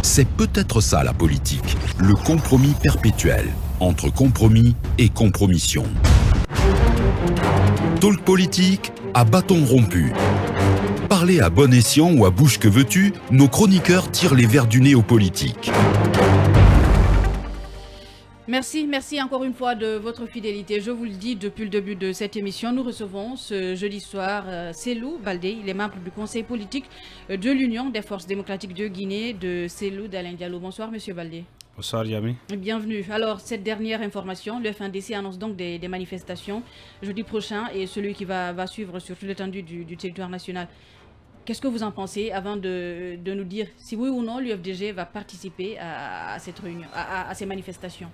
C'est peut-être ça la politique, le compromis perpétuel entre compromis et compromission. Talk politique à bâton rompu. Parler à bon escient ou à bouche que veux-tu, nos chroniqueurs tirent les verres du nez aux politiques. Merci encore une fois de votre fidélité. Je vous le dis depuis le début de cette émission, nous recevons ce jeudi soir Cellou Baldé. Il est membre du conseil politique de l'Union des forces démocratiques de Guinée, de Cellou Dalein Diallo. Bonsoir Monsieur Baldé. Bonsoir Yami. Bienvenue. Alors cette dernière information, le FNDC annonce donc des manifestations jeudi prochain et celui qui va suivre sur toute l'étendue du territoire national. Qu'est-ce que vous en pensez avant de nous dire si oui ou non l'UFDG va participer à cette réunion, à ces manifestations?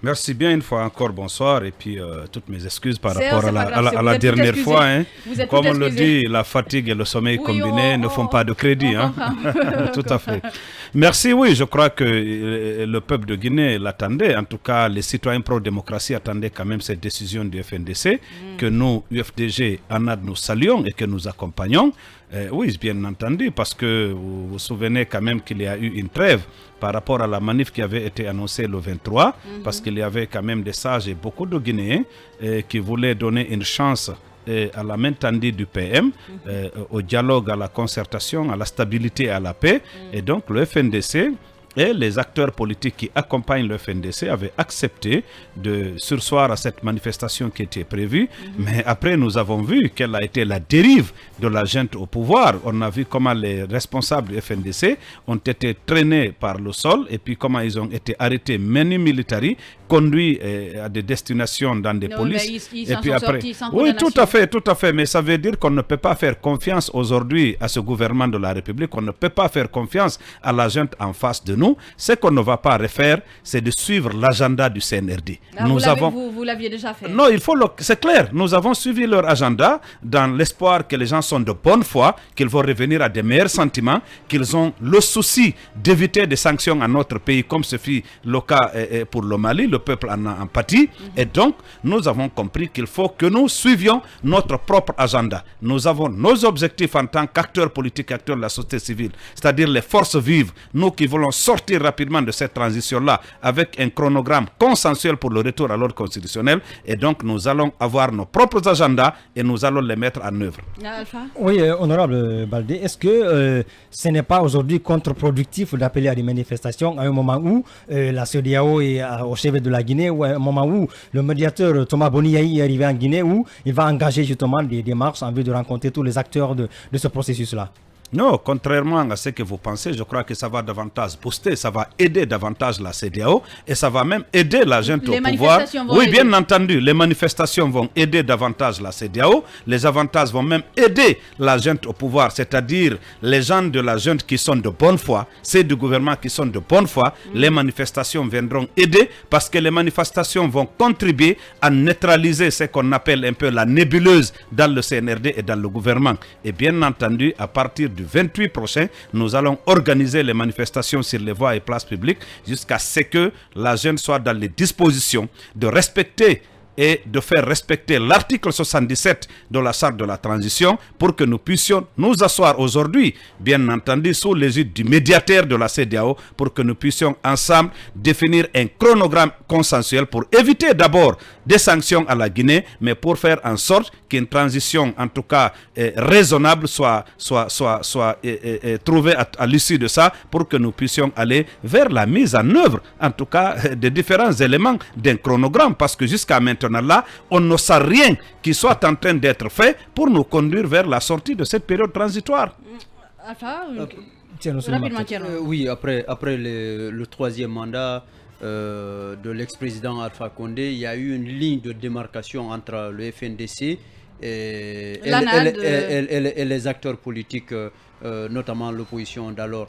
Merci bien une fois encore, bonsoir, et puis toutes mes excuses par rapport à la dernière fois. Hein. Comme on le dit, la fatigue et le sommeil combinés ne font pas de crédit. Hein. Tout à fait. Merci, oui, je crois que le peuple de Guinée l'attendait. En tout cas, les citoyens pro-démocratie attendaient quand même cette décision du FNDC, que nous, UFDG, ANAD, nous saluons et que nous accompagnons. Oui, bien entendu, parce que vous vous souvenez quand même qu'il y a eu une trêve par rapport à la manif qui avait été annoncée le 23, parce qu'il y avait quand même des sages et beaucoup de Guinéens qui voulaient donner une chance à la main tendue du PM, au dialogue, à la concertation, à la stabilité et à la paix. Et donc le FNDC et les acteurs politiques qui accompagnent le FNDC avaient accepté de surseoir à cette manifestation qui était prévue. Mais après, nous avons vu quelle a été la dérive de la junte au pouvoir. On a vu comment les responsables du FNDC ont été traînés par le sol et puis comment ils ont été arrêtés manu militari, conduits à des destinations dans des polices. Et puis après, oui, tout à fait. Mais ça veut dire qu'on ne peut pas faire confiance aujourd'hui à ce gouvernement de la République. On ne peut pas faire confiance à la junte en face de nous. Ce qu'on ne va pas refaire, c'est de suivre l'agenda du CNRD. Vous l'aviez déjà fait. Non, c'est clair. Nous avons suivi leur agenda dans l'espoir que les gens sont de bonne foi, qu'ils vont revenir à des meilleurs sentiments, qu'ils ont le souci d'éviter des sanctions à notre pays, comme ce fut le cas pour le Mali. Le peuple en a pâti. Et donc, nous avons compris qu'il faut que nous suivions notre propre agenda. Nous avons nos objectifs en tant qu'acteurs politiques, acteurs de la société civile, c'est-à-dire les forces vives, nous qui voulons sortir rapidement de cette transition-là avec un chronogramme consensuel pour le retour à l'ordre constitutionnel. Et donc, nous allons avoir nos propres agendas et nous allons les mettre en œuvre. Alpha? Oui, honorable Baldé, est-ce que ce n'est pas aujourd'hui contre-productif d'appeler à des manifestations à un moment où la CEDEAO est au chevet de la Guinée, ou à un moment où le médiateur Thomas Boniaï est arrivé en Guinée, où il va engager justement des démarches en vue de rencontrer tous les acteurs de ce processus-là? Non, contrairement à ce que vous pensez, je crois que ça va davantage booster, ça va aider davantage la CEDEAO et ça va même aider la junte au pouvoir. Oui, bien entendu, les manifestations vont aider davantage la CEDEAO, les avantages vont même aider la junte au pouvoir, c'est-à-dire les gens de la junte qui sont de bonne foi, ceux du gouvernement qui sont de bonne foi, les manifestations viendront aider parce que les manifestations vont contribuer à neutraliser ce qu'on appelle un peu la nébuleuse dans le CNRD et dans le gouvernement. Et bien entendu, à partir du 28 prochain, nous allons organiser les manifestations sur les voies et places publiques jusqu'à ce que la jeune soit dans les dispositions de respecter et de faire respecter l'article 77 de la charte de la transition pour que nous puissions nous asseoir aujourd'hui, bien entendu sous l'égide du médiateur de la CEDEAO, pour que nous puissions ensemble définir un chronogramme consensuel pour éviter d'abord des sanctions à la Guinée, mais pour faire en sorte qu'une transition en tout cas raisonnable soit trouvée à l'issue de ça, pour que nous puissions aller vers la mise en œuvre en tout cas des différents éléments d'un chronogramme, parce que jusqu'à maintenant là, on ne sait rien qui soit en train d'être fait pour nous conduire vers la sortie de cette période transitoire. Alpha, oui, après le troisième mandat de l'ex-président Alpha Condé, il y a eu une ligne de démarcation entre le FNDC et les acteurs politiques, notamment l'opposition d'alors.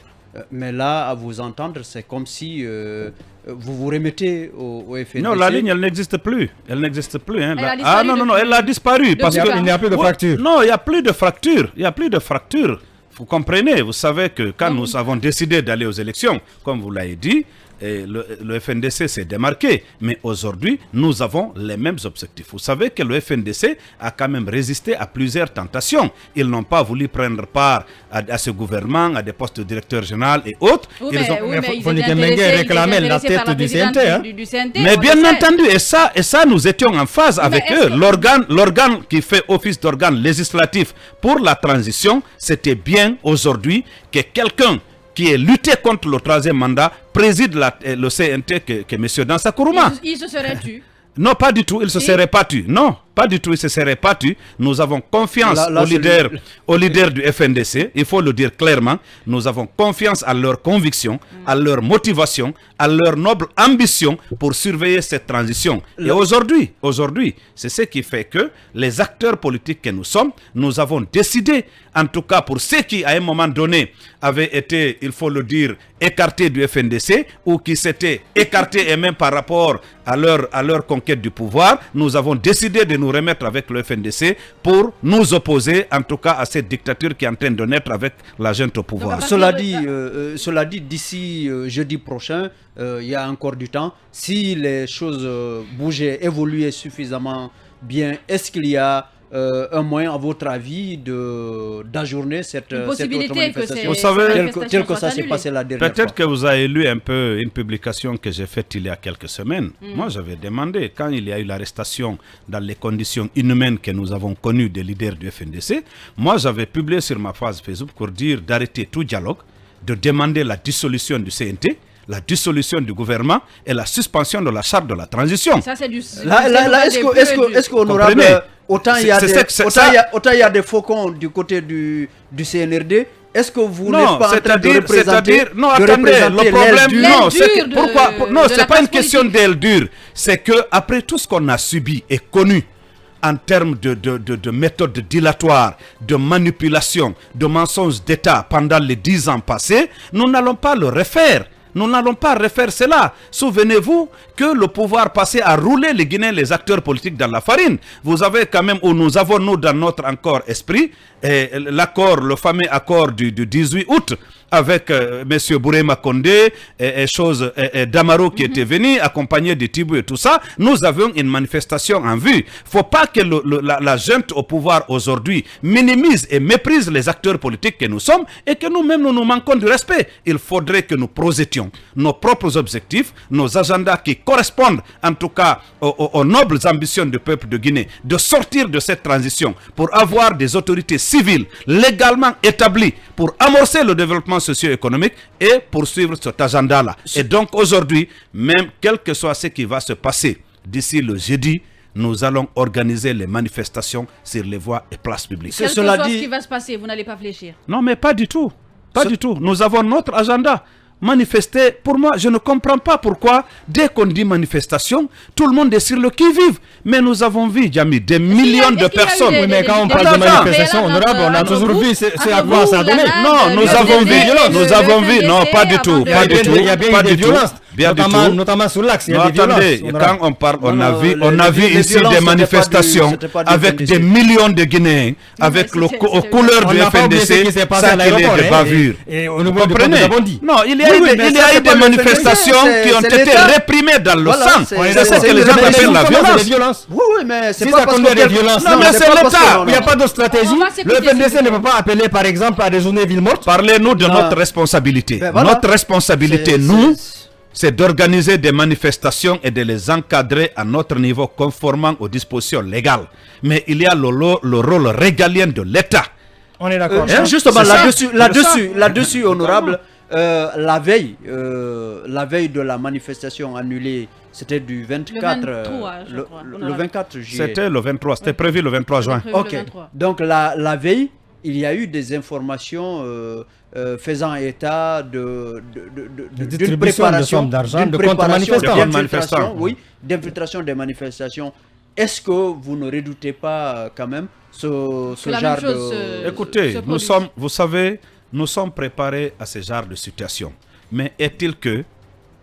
Mais là, à vous entendre, c'est comme si vous vous remettez au FNDC. Non, la ligne, elle n'existe plus. Elle n'existe plus. Hein. Non, elle a disparu. Parce qu'il n'y a plus de fracture. Non, il n'y a plus de fracture. Il n'y a plus de fracture. Vous comprenez, vous savez que quand nous avons décidé d'aller aux élections, comme vous l'avez dit, le FNDC s'est démarqué. Mais aujourd'hui, nous avons les mêmes objectifs. Vous savez que le FNDC a quand même résisté à plusieurs tentations. Ils n'ont pas voulu prendre part à ce gouvernement, à des postes de directeur général et autres. Ils réclamaient la tête du CNT. Mais bien entendu, et ça, nous étions en phase avec eux. L'organe qui fait office d'organe législatif pour la transition, c'était bien aujourd'hui que quelqu'un qui ait lutté contre le troisième mandat préside le CNT que M. Dansa Kourouma. Il se serait tu. Non, pas du tout, il ne se serait pas tu. Non, pas du tout, il ne se serait pas tu. Nous avons confiance aux leaders du FNDC, il faut le dire clairement. Nous avons confiance à leurs convictions, à leur motivation, à leur noble ambition pour surveiller cette transition. Et aujourd'hui, c'est ce qui fait que les acteurs politiques que nous sommes, nous avons décidé, en tout cas pour ceux qui, à un moment donné, avaient été, il faut le dire, écartés du FNDC ou qui s'étaient écartés et même par rapport à leur conquête du pouvoir, nous avons décidé de nous remettre avec le FNDC pour nous opposer en tout cas à cette dictature qui est en train de naître avec la junte au pouvoir. Cela dit, d'ici jeudi prochain, il y a encore du temps. Si les choses bougeaient, évoluaient suffisamment bien, est-ce qu'il y a un moyen, à votre avis, d'ajourner cette autre manifestation? Vous savez, tel que ça s'est passé la dernière fois. Peut-être que vous avez lu un peu une publication que j'ai faite il y a quelques semaines. Moi, j'avais demandé, quand il y a eu l'arrestation dans les conditions inhumaines que nous avons connues des leaders du FNDC, moi, j'avais publié sur ma page Facebook pour dire d'arrêter tout dialogue, de demander la dissolution du CNT, la dissolution du gouvernement et la suspension de la charte de la transition. Ça, c'est du... Est-ce qu'honorable, autant il y a des faucons du côté du CNRD, est-ce que vous n'êtes pas en train de représenter... Non, attendez, le problème... Non, c'est pas une question d'aile dure. C'est que après tout ce qu'on a subi et connu en termes de méthodes dilatoires, de manipulation, de mensonges d'État pendant les 10 ans passés, nous n'allons pas le refaire. Nous n'allons pas refaire cela. Souvenez-vous que le pouvoir passé a roulé les Guinéens, les acteurs politiques dans la farine. Vous avez quand même, où nous avons nous dans notre encore esprit, l'accord, le fameux accord du 18 août avec M. Bourema Condé et Damaro qui était venu accompagné de Tibou et tout ça. Nous avions une manifestation en vue. Il ne faut pas que la junte au pouvoir aujourd'hui minimise et méprise les acteurs politiques que nous sommes et que nous-mêmes nous manquons du respect. Il faudrait que nous projetions nos propres objectifs, nos agendas qui correspondent en tout cas aux nobles ambitions du peuple de Guinée, de sortir de cette transition pour avoir des autorités civiles légalement établies pour amorcer le développement socio-économique et poursuivre cet agenda-là. Et donc aujourd'hui, même quel que soit ce qui va se passer d'ici le jeudi, nous allons organiser les manifestations sur les voies et places publiques. Quel que soit ce qui va se passer, vous n'allez pas fléchir? Non, mais pas du tout. Pas du tout. Nous avons notre agenda. Manifester, pour moi, je ne comprends pas pourquoi, dès qu'on dit manifestation, tout le monde est sur le qui-vive. Mais nous avons vu, Djamil, des millions de personnes. Mais quand on parle de manifestation, honorable, on a toujours vu c'est à quoi ça a donné. Non, nous avons vu, non, pas du tout, pas du tout. Il y a bien eu des violences, notamment sur l'axe. Attendez, quand on parle, on a vu ici des manifestations avec des millions de Guinéens, avec aux couleurs du FNDC, ça qui est des bavures. Vous comprenez? Non, il y a eu des manifestations qui ont été réprimées dans le sang. C'est ça que les gens appellent la violence. Oui, mais c'est pas parce qu'il y a des violences. Non, mais c'est l'État. Il n'y a pas de stratégie. Le FNDC ne peut pas appeler, par exemple, à des journées villes mortes. Parlez-nous de notre responsabilité. Notre responsabilité, nous, c'est d'organiser des manifestations et de les encadrer à notre niveau conformément aux dispositions légales. Mais il y a le rôle régalien de l'État. On est d'accord. Justement, là-dessus, honorable, la veille de la manifestation annulée, c'était du 24, le 24 juillet. C'était le 23, c'était prévu le 23 juin. Ok, donc la veille, il y a eu des informations faisant état d'une préparation d'argent, de contre-manifestation, oui, d'infiltration des manifestations. Est-ce que vous ne redoutez pas quand même ce genre de... Écoutez, vous savez, nous sommes préparés à ce genre de situation. Mais est-il que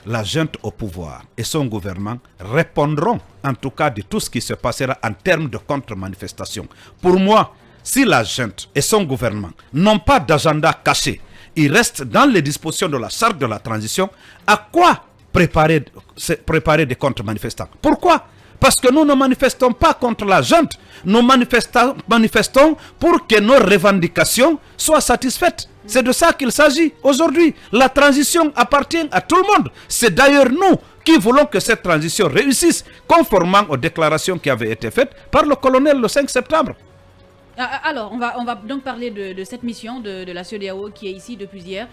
la junte au pouvoir et son gouvernement répondront en tout cas de tout ce qui se passera en termes de contre-manifestation? Pour moi, si la junte et son gouvernement n'ont pas d'agenda caché, ils restent dans les dispositions de la charte de la transition, à quoi préparer des contre-manifestants. Pourquoi? Parce que nous ne manifestons pas contre la junte, nous manifestons pour que nos revendications soient satisfaites. C'est de ça qu'il s'agit aujourd'hui. La transition appartient à tout le monde. C'est d'ailleurs nous qui voulons que cette transition réussisse, conformément aux déclarations qui avaient été faites par le colonel le 5 septembre. Alors, on va donc parler de cette mission de la CEDEAO qui est ici depuis hier.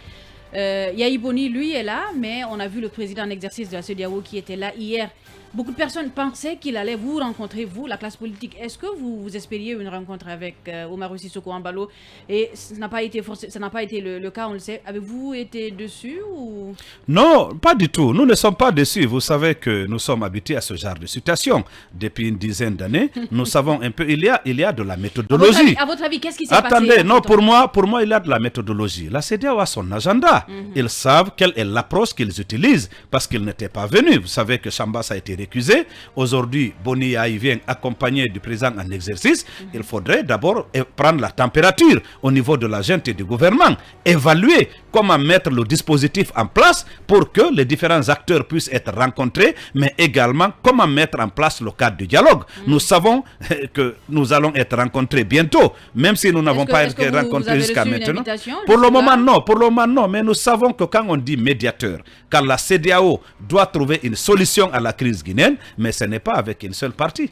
Yahi Boni, lui, est là, mais on a vu le président en exercice de la CEDEAO qui était là hier. Beaucoup de personnes pensaient qu'il allait vous rencontrer, vous, la classe politique. Est-ce que vous espériez une rencontre avec Oumaro Sissoko Embalo? Et ça n'a pas été le cas, on le sait. Avez-vous été dessus ou... Non, pas du tout. Nous ne sommes pas déçus. Vous savez que nous sommes habitués à ce genre de situation. Depuis une dizaine d'années, nous savons un peu, il y a de la méthodologie. À votre avis, qu'est-ce qui s'est passé? Attendez, non, pour moi, il y a de la méthodologie. La CEDEAO a son agenda. Ils savent quelle est l'approche qu'ils utilisent parce qu'ils n'étaient pas venus. Vous savez que Chambas a été récusé. Aujourd'hui, Boni Yahi vient accompagné du président en exercice. Il faudrait d'abord prendre la température au niveau de la junte et du gouvernement, évaluer comment mettre le dispositif en place pour que les différents acteurs puissent être rencontrés, mais également comment mettre en place le cadre du dialogue. Nous savons que nous allons être rencontrés bientôt, même si nous n'avons pas été rencontrés jusqu'à maintenant. Pour le moment, non, mais nous savons que quand on dit médiateur, quand la CEDEAO doit trouver une solution à la crise guinéenne, mais ce n'est pas avec une seule partie.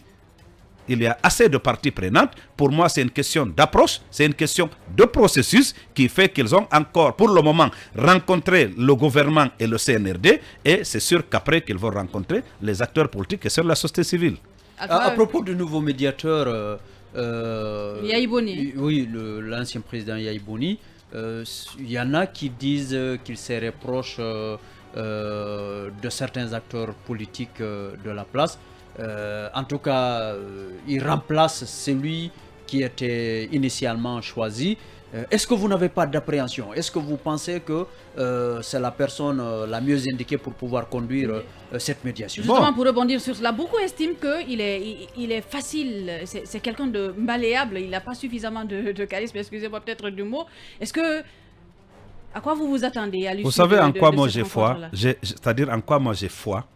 Il y a assez de parties prenantes. Pour moi, c'est une question d'approche, c'est une question de processus qui fait qu'ils ont encore, pour le moment, rencontré le gouvernement et le CNRD, et c'est sûr qu'après qu'ils vont rencontrer les acteurs politiques et sur la société civile. À propos du nouveau médiateur, Yahi Boni. Oui, l'ancien président Yahi Boni, il y en a qui disent qu'il serait proche de certains acteurs politiques de la place. En tout cas, il remplace celui qui était initialement choisi. Est-ce que vous n'avez pas d'appréhension? Est-ce que vous pensez que c'est la personne la mieux indiquée pour pouvoir conduire cette médiation? Justement, pour rebondir sur cela, beaucoup estiment qu'il est facile, c'est quelqu'un de malléable, il n'a pas suffisamment de charisme, excusez-moi peut-être du mot. Est-ce que... À quoi vous vous attendez à l'issue? Vous savez en quoi moi j'ai foi? C'est-à-dire en quoi moi j'ai foi?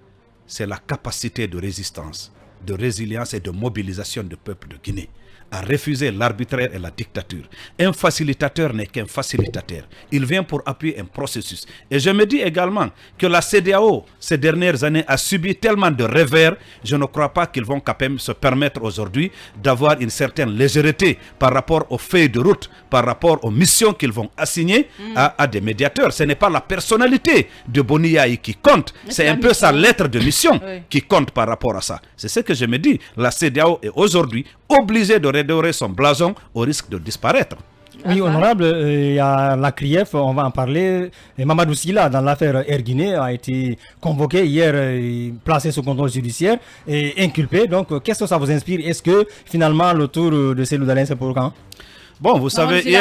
C'est la capacité de résistance, de résilience et de mobilisation du peuple de Guinée à refuser l'arbitraire et la dictature. Un facilitateur n'est qu'un facilitateur. Il vient pour appuyer un processus. Et je me dis également que la CEDEAO, ces dernières années, a subi tellement de revers, je ne crois pas qu'ils vont quand même se permettre aujourd'hui d'avoir une certaine légèreté par rapport aux feuilles de route, par rapport aux missions qu'ils vont assigner à des médiateurs. Ce n'est pas la personnalité de Boni Yahi qui compte, c'est un peu sa lettre de mission qui compte par rapport à ça. C'est ce que je me dis. La CEDEAO est aujourd'hui obligée de redorer son blason au risque de disparaître. Oui, honorable, il y a la CRIEF, on va en parler. Et Mamadou Sylla, dans l'affaire Air Guinée, a été convoqué hier, placé sous contrôle judiciaire et inculpé. Donc, qu'est-ce que ça vous inspire? Est-ce que finalement le tour de Cellou Dalein, c'est pour quand? Bon, vous savez,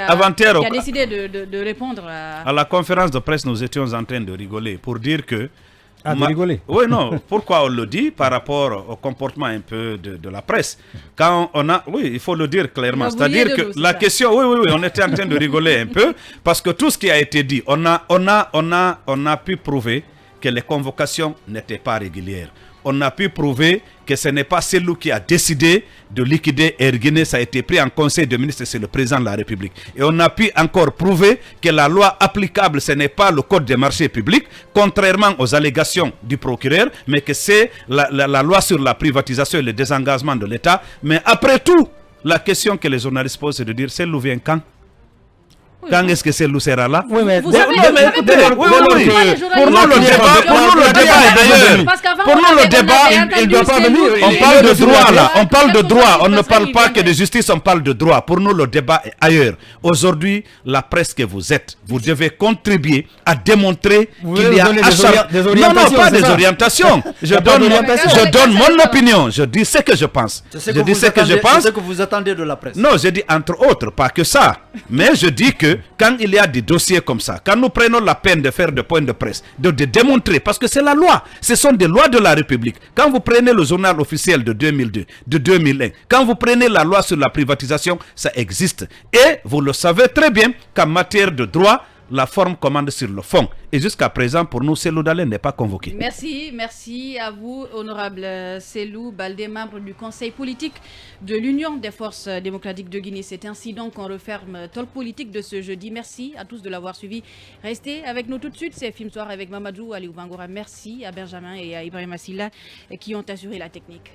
avant-hier, qui a décidé de répondre à la conférence de presse, nous étions en train de rigoler pour dire que... de rigoler. Oui, non. Pourquoi on le dit? Par rapport au comportement un peu de la presse. Quand on a... Oui, il faut le dire clairement. C'est-à-dire que la question... Oui, on était en train de rigoler un peu parce que tout ce qui a été dit, on a pu prouver que les convocations n'étaient pas régulières. On a pu prouver que ce n'est pas celui qui a décidé de liquider Air Guinée, ça a été pris en conseil de ministres, c'est le président de la République. Et on a pu encore prouver que la loi applicable, ce n'est pas le code des marchés publics, contrairement aux allégations du procureur, mais que c'est la loi sur la privatisation et le désengagement de l'État. Mais après tout, la question que les journalistes posent, c'est de dire, c'est l'où vient quand? Quand est-ce que Cellou sera là? Oui, mais pour nous le débat est ailleurs. Pour nous le débat, il ne doit pas venir. On parle de droit là, on parle de droit, on ne parle pas que de justice, on parle de droit. Pour nous le débat est ailleurs. Aujourd'hui, la presse que vous êtes, vous devez contribuer à démontrer qu'il y a non, pas des orientations. Je donne mon opinion, je dis ce que je pense. Je dis ce que je pense. C'est ce que vous attendez de la presse. Non, je dis entre autres, pas que ça. Mais je dis que quand il y a des dossiers comme ça, quand nous prenons la peine de faire des points de presse, de démontrer, parce que c'est la loi, ce sont des lois de la République. Quand vous prenez le journal officiel de 2002, de 2001, quand vous prenez la loi sur la privatisation, ça existe. Et vous le savez très bien qu'en matière de droit, la forme commande sur le fond. Et jusqu'à présent, pour nous, Cellou Dalein n'est pas convoqué. Merci à vous, honorable Cellou Baldé, membre du Conseil politique de l'Union des forces démocratiques de Guinée. C'est ainsi donc qu'on referme Talk Politique de ce jeudi. Merci à tous de l'avoir suivi. Restez avec nous tout de suite. C'est Film Soir avec Mamadou Aliou Bangora. Merci à Benjamin et à Ibrahim Assila qui ont assuré la technique.